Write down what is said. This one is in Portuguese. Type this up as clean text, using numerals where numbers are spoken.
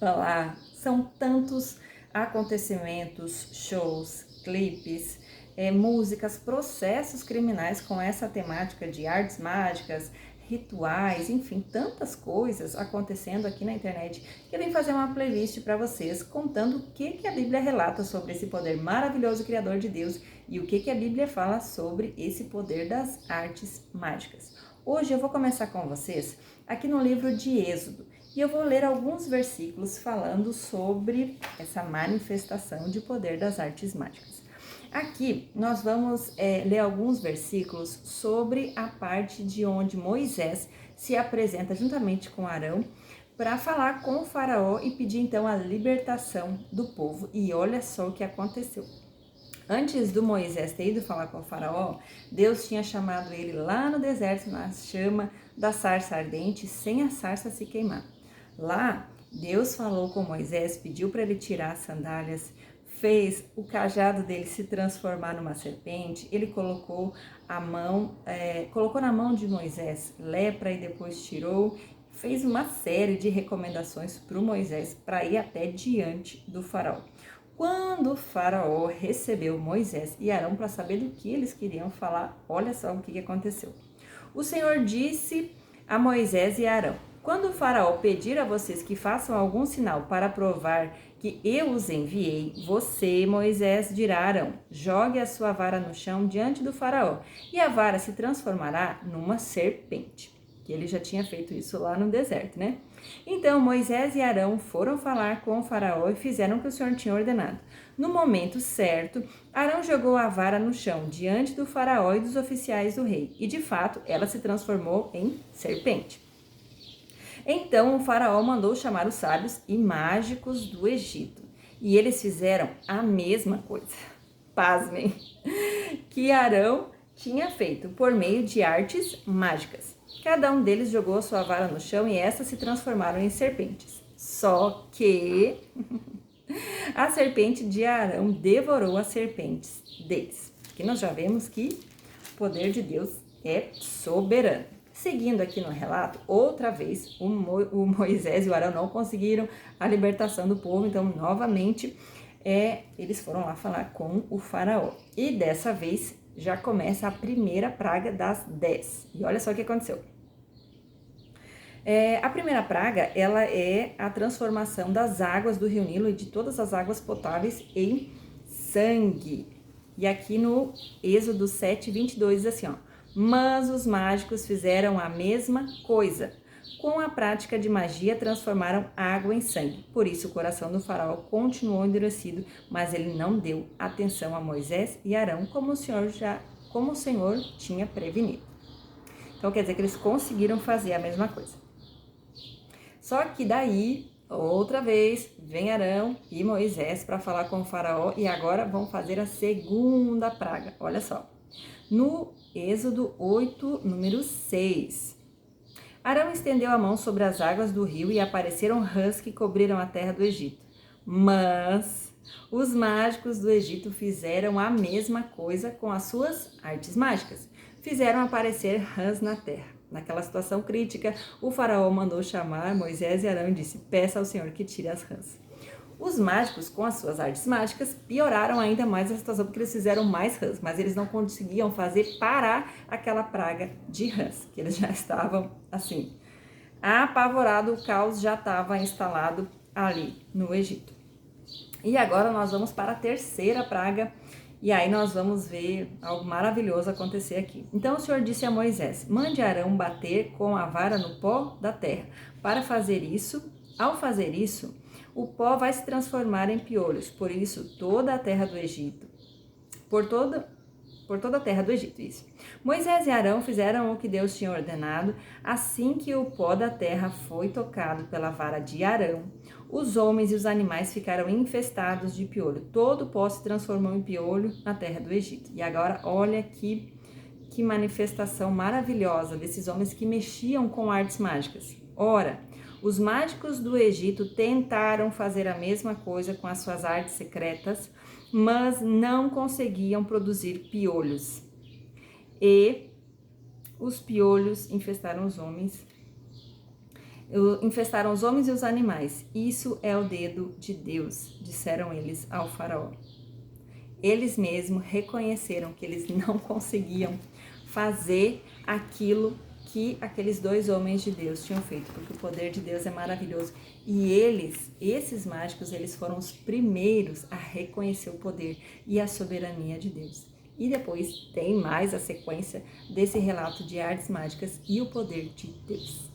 Olá, são tantos acontecimentos, shows, clipes, músicas, processos criminais com essa temática de artes mágicas, rituais, enfim, tantas coisas acontecendo aqui na internet que eu vim fazer uma playlist para vocês contando o que a Bíblia relata sobre esse poder maravilhoso criador de Deus e o que a Bíblia fala sobre esse poder das artes mágicas. Hoje eu vou começar com vocês aqui no livro de Êxodo. E eu vou ler alguns versículos falando sobre essa manifestação de poder das artes mágicas. Aqui nós vamos ler alguns versículos sobre a parte de onde Moisés se apresenta juntamente com Arão para falar com o faraó e pedir então a libertação do povo. E olha só o que aconteceu. Antes do Moisés ter ido falar com o faraó, Deus tinha chamado ele lá no deserto, na chama da sarça ardente, sem a sarça se queimar. Lá, Deus falou com Moisés, pediu para ele tirar as sandálias, fez o cajado dele se transformar numa serpente, ele colocou na mão de Moisés lepra e depois tirou, fez uma série de recomendações para o Moisés para ir até diante do faraó. Quando o faraó recebeu Moisés e Arão para saber do que eles queriam falar, olha só o que aconteceu. O Senhor disse a Moisés e a Arão: quando o faraó pedir a vocês que façam algum sinal para provar que eu os enviei, você, Moisés, dirá a Arão: jogue a sua vara no chão diante do faraó, e a vara se transformará numa serpente. Que ele já tinha feito isso lá no deserto, né? Então Moisés e Arão foram falar com o faraó e fizeram o que o Senhor tinha ordenado. No momento certo, Arão jogou a vara no chão diante do faraó e dos oficiais do rei, e de fato ela se transformou em serpente. Então o faraó mandou chamar os sábios e mágicos do Egito, e eles fizeram a mesma coisa, pasmem, que Arão tinha feito por meio de artes mágicas. Cada um deles jogou a sua vara no chão e essas se transformaram em serpentes. Só que a serpente de Arão devorou as serpentes deles. Aqui nós já vemos que o poder de Deus é soberano. Seguindo aqui no relato, outra vez o Moisés e o Arão não conseguiram a libertação do povo, então novamente eles foram lá falar com o faraó. E dessa vez já começa a primeira praga das 10. E olha só o que aconteceu. A primeira praga, ela é a transformação das águas do rio Nilo e de todas as águas potáveis em sangue. E aqui no Êxodo 7:22 diz assim, ó: mas os mágicos fizeram a mesma coisa. Com a prática de magia, transformaram água em sangue. Por isso, o coração do faraó continuou endurecido, mas ele não deu atenção a Moisés e Arão, como o Senhor tinha prevenido. Então, quer dizer que eles conseguiram fazer a mesma coisa. Só que daí, outra vez, vem Arão e Moisés para falar com o faraó e agora vão fazer a segunda praga. Olha só. No Êxodo 8, número 6. Arão estendeu a mão sobre as águas do rio e apareceram rãs que cobriram a terra do Egito. Mas os mágicos do Egito fizeram a mesma coisa com as suas artes mágicas. Fizeram aparecer rãs na terra. Naquela situação crítica, o faraó mandou chamar Moisés e Arão e disse: peça ao Senhor que tire as rãs. Os mágicos, com as suas artes mágicas, pioraram ainda mais a situação, porque eles fizeram mais rãs, mas eles não conseguiam fazer parar aquela praga de rãs, que eles já estavam assim, apavorados, o caos já estava instalado ali no Egito. E agora nós vamos para a terceira praga, e aí nós vamos ver algo maravilhoso acontecer aqui. Então o Senhor disse a Moisés: mande Arão bater com a vara no pó da terra. Para fazer isso, ao fazer isso, o pó vai se transformar em piolhos. Por isso, toda a terra do Egito, por toda a terra do Egito, isso. Moisés e Arão fizeram o que Deus tinha ordenado. Assim que o pó da terra foi tocado pela vara de Arão, os homens e os animais ficaram infestados de piolho. Todo o pó se transformou em piolho na terra do Egito. E agora, olha que manifestação maravilhosa desses homens que mexiam com artes mágicas. Ora, os mágicos do Egito tentaram fazer a mesma coisa com as suas artes secretas, mas não conseguiam produzir piolhos. E os piolhos infestaram os homens infestaram os homens e os animais. Isso é o dedo de Deus, disseram eles ao faraó. Eles mesmos reconheceram que eles não conseguiam fazer aquilo que aqueles 2 homens de Deus tinham feito, porque o poder de Deus é maravilhoso. E esses mágicos, eles foram os primeiros a reconhecer o poder e a soberania de Deus. E depois tem mais a sequência desse relato de artes mágicas e o poder de Deus.